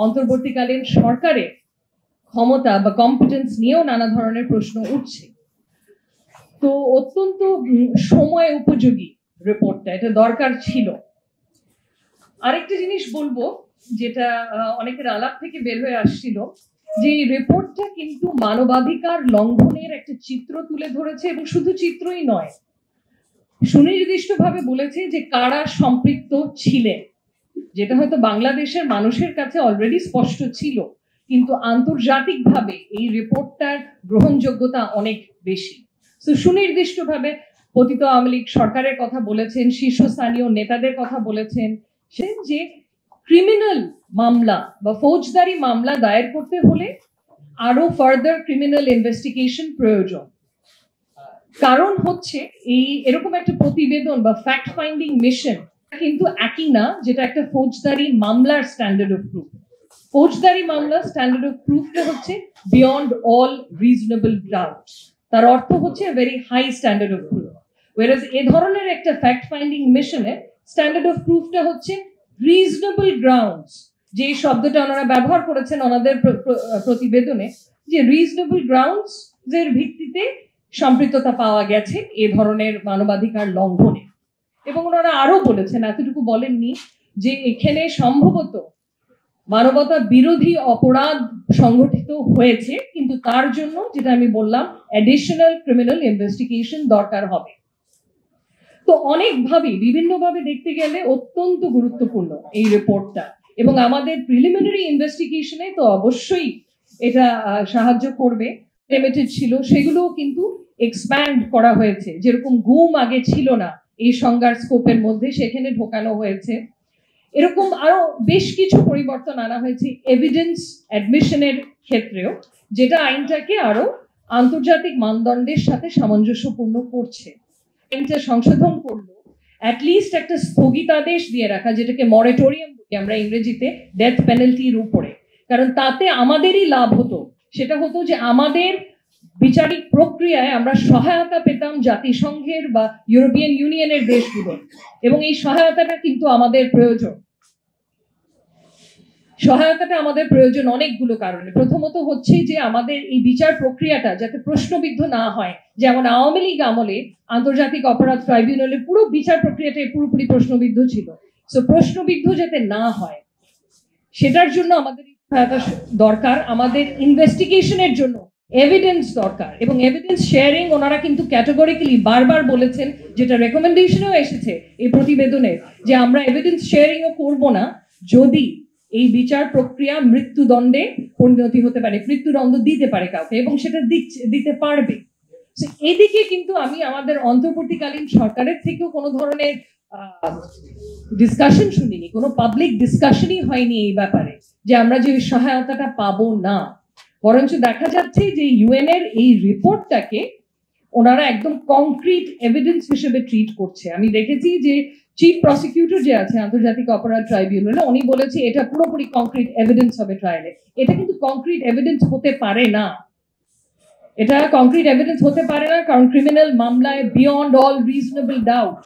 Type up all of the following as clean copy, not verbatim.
অন্তর্বর্তীকালীন সরকারের ক্ষমতা বা কম্পিটেন্স নিয়েও নানা ধরনের প্রশ্ন উঠছে। তো অত্যন্ত সময় উপযোগী রিপোর্টটা, এটা দরকার ছিল। আরেকটা জিনিস বলবো, যেটা অনেকের আলাপ থেকে বের হয়ে আসছিল, যে এই রিপোর্টটা কিন্তু মানবাধিকার লঙ্ঘনের একটা চিত্র তুলে ধরেছে, এবং শুধু চিত্রই নয়, সুনির্দিষ্টভাবে বলেছে যে কারা সম্পৃক্ত ছিলেন, যেটা হয়তো বাংলাদেশের মানুষের কাছে অলরেডি স্পষ্ট ছিল, কিন্তু আন্তর্জাতিকভাবে এই রিপোর্টটার গ্রহণযোগ্যতা অনেক বেশি। তো সুনির্দিষ্টভাবে পতিত আওয়ামী লীগ সরকারের কথা বলেছেন, শীর্ষস্থানীয় নেতাদের কথা বলেছেন, যে ক্রিমিনাল মামলা বা ফৌজদারি মামলা দায়ের করতে হলে আরো ফার্দার ক্রিমিনাল ইনভেস্টিগেশন প্রয়োজন। কারণ হচ্ছে এই এরকম একটা প্রতিবেদন বা ফ্যাক্ট ফাইন্ডিং মিশন কিন্তু একই না যেটা একটা ফৌজদারি মামলার স্ট্যান্ডার্ড অফ প্রুফ। ফৌজদারি মামলার স্ট্যান্ডার্ড অফ প্রুফটা হচ্ছে বিয়ন্ড অল রিজনেবল ডাউট, তার অর্থ হচ্ছে very high standard of proof. Whereas এ ধরনের একটা ফ্যাক্ট ফাইন্ডিং মিশনে স্ট্যান্ডার্ড অফ প্রুফটা হচ্ছে রিজনেবল গ্রাউন্ডস, যে শব্দটা ওনারা ব্যবহার করেছেন ওনাদের প্রতিবেদনে, যে রিজনেবল গ্রাউন্ডস এর ভিত্তিতে সম্পৃক্ততা পাওয়া গেছে এ ধরনের মানবাধিকার লঙ্ঘনে। এবং ওনারা আরো বলেছেন, এতটুকু বলেননি, যে এখানে সম্ভবত মানবতা বিরোধী অপরাধ সংগঠিত হয়েছে, কিন্তু তার জন্য যেটা আমি বললাম অ্যাডিশনাল ক্রিমিনাল ইনভেস্টিগেশন দরকার হবে। তো অনেকভাবেই বিভিন্নভাবে দেখতে গেলে অত্যন্ত গুরুত্বপূর্ণ এই রিপোর্টটা, এবং আমাদের প্রিলিমিনারি ইনভেস্টিগেশনে তো অবশ্যই এটা সাহায্য করবে। লিমিটেড ছিল সেগুলোও কিন্তু এক্সপ্যান্ড করা হয়েছে, যেরকম গুম আগে ছিল না এই সংজ্ঞার স্কোপের মধ্যে, সেখানে ঢোকানো হয়েছে। এরকম আরো বেশ কিছু পরিবর্তন আনা হয়েছে এভিডেন্স অ্যাডমিশনের ক্ষেত্রেও, যেটা আইনটাকে আরো আন্তর্জাতিক মানদণ্ডের সাথে সামঞ্জস্যপূর্ণ করছে। আইনটা সংশোধন করলো অ্যাটলিস্ট একটা স্থগিতাদেশ দিয়ে রাখা, যেটাকে মরেটোরিয়াম বলি আমরা ইংরেজিতে, ডেথ পেনাল্টির উপরে। কারণ তাতে আমাদেরই লাভ হতো, সেটা হতো যে আমাদের বিচারিক প্রক্রিয়ায় আমরা সহায়তা পেতাম জাতিসংঘের বা ইউরোপিয়ান ইউনিয়নের দেশগুলোর, এবং এই সহায়তাটা কিন্তু আমাদের প্রয়োজন। সহায়তাটা আমাদের প্রয়োজন অনেকগুলো কারণে। প্রথমত হচ্ছে যে আমাদের এই বিচার প্রক্রিয়াটা যাতে প্রশ্নবিদ্ধ না হয়, যেমন আওয়ামী লীগ আমলে আন্তর্জাতিক অপরাধ ট্রাইব্যুনালের পুরো বিচার প্রক্রিয়াটাই পুরোপুরি প্রশ্নবিদ্ধ ছিল। সো প্রশ্নবিদ্ধ যাতে না হয় সেটার জন্য আমাদের সহায়তা দরকার। আমাদের ইনভেস্টিগেশনের জন্য এভিডেন্স দরকার, এবং এভিডেন্স শেয়ারিং ওনারা কিন্তু ক্যাটেগরিক্যালি বারবার বলেছেন, যেটা রেকমেন্ডেশনও এসেছে এই প্রতিবেদনে, যে আমরা এভিডেন্স শেয়ারিংও করব না যদি এই বিচার প্রক্রিয়া মৃত্যুদণ্ডে পরিণতি হতে পারে, মৃত্যুদণ্ড দিতে পারে কাউকে, এবং সেটা দিতে পারবে। এদিকে কিন্তু আমি আমাদের অন্তর্বর্তীকালীন সরকারের থেকেও কোনো ধরনের ডিসকাশন শুনিনি, কোনো পাবলিক ডিসকাশনই হয়নি এই ব্যাপারে যে আমরা যে সহায়তাটা পাবো না। বরঞ্চ দেখা যাচ্ছে যে ইউএন এর এই রিপোর্টটাকে ওনারা একদম কংক্রিট এভিডেন্স হিসেবে ট্রিট করছে। আমি দেখেছি যে চিফ প্রসিকিউটর যে আছে আন্তর্জাতিক অপরাধ ট্রাইব্যুনালে, উনি বলেছে এটা পুরোপুরি কংক্রিট এভিডেন্স হবে ট্রায়ালে। এটা কিন্তু কংক্রিট এভিডেন্স হতে পারে না, এটা কংক্রিট এভিডেন্স হতে পারে না, কারণ ক্রিমিনাল মামলায় beyond all reasonable doubt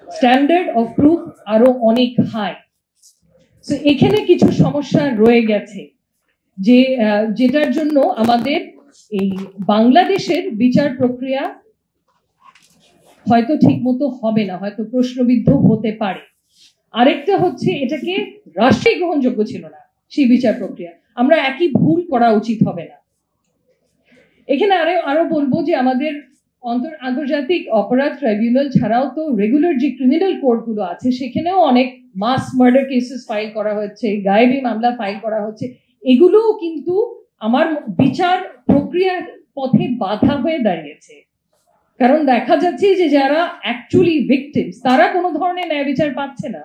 standard of proof আরো অনেক হাই। তো এখানে কিছু সমস্যা রয়ে গেছে, যে যেটার জন্য আমাদের এই বাংলাদেশের বিচার প্রক্রিয়া হয়তো ঠিক মতো হবে না, হয়তো প্রশ্নবিদ্ধ হতে পারে। আরেকটা হচ্ছে এটাকে রাষ্ট্রীয় গ্রহণযোগ্য ছিল না সেই বিচার প্রক্রিয়া, আমরা একই ভুল করা উচিত হবে না। এখানে আরো বলবো যে আমাদের আন্তর্জাতিক অপরাধ ট্রাইব্যুনাল ছাড়াও তো রেগুলার যে ক্রিমিনাল কোর্টগুলো আছে সেখানেও অনেক মাস মার্ডার কেসেস ফাইল করা হচ্ছে, গায়েবী মামলা ফাইল করা হচ্ছে। এগুলোও কিন্তু আমার বিচার প্রক্রিয়ার পথে বাধা হয়ে দাঁড়িয়েছে, কারণ দেখা যাচ্ছে যে যারা অ্যাকচুয়ালি ভিকটিমস তারা কোনো ধরনের ন্যায় বিচার পাচ্ছে না।